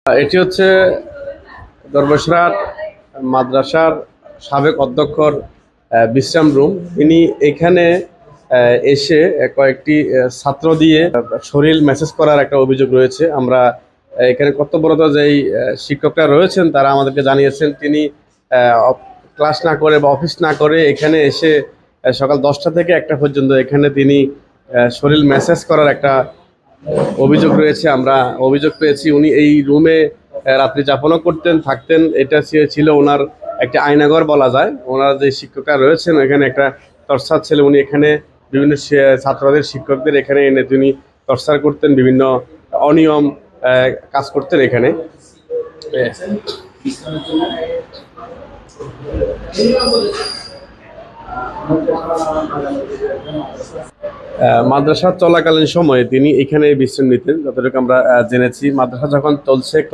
এটি হচ্ছে দরবেশরাট মাদ্রাসার সাবেক অধ্যক্ষর বিশ্রাম রুম। তিনি এখানে এসে কয়েকটি ছাত্র দিয়ে শরীর মেসেজ করার একটা অভিযোগ রয়েছে। আমরা এখানে কর্তব্যরত যেই শিক্ষকরা রয়েছেন তারা আমাদেরকে জানিয়েছেন তিনি ক্লাস না করে বা অফিস না করে এখানে এসে সকাল 10টা থেকে 1টা পর্যন্ত এখানে তিনি শরীর মেসেজ করার একটা অভিযোগ রয়েছে। আমরা অভিযোগ পেয়েছি উনি এই রুমে রাত্রি যাপনও করতেন, থাকতেন। এটা ছিল ওনার একটা আয়নাঘর বলা যায়। ওনার যে শিক্ষকরা রয়েছেন এখানে একটা টর্চার ছিল, উনি এখানে বিভিন্ন ছাত্রদের শিক্ষকদের এখানে এনে তিনি টর্চার করতেন, বিভিন্ন অনিয়ম কাজ করতেন এখানে। মাদ্রাসা চলাকালীন সময়ে তিনি এখানে বিশ্রাম নিতেন, যতটুকু আমরা জেনেছি। মাদ্রাসা যখন চলছে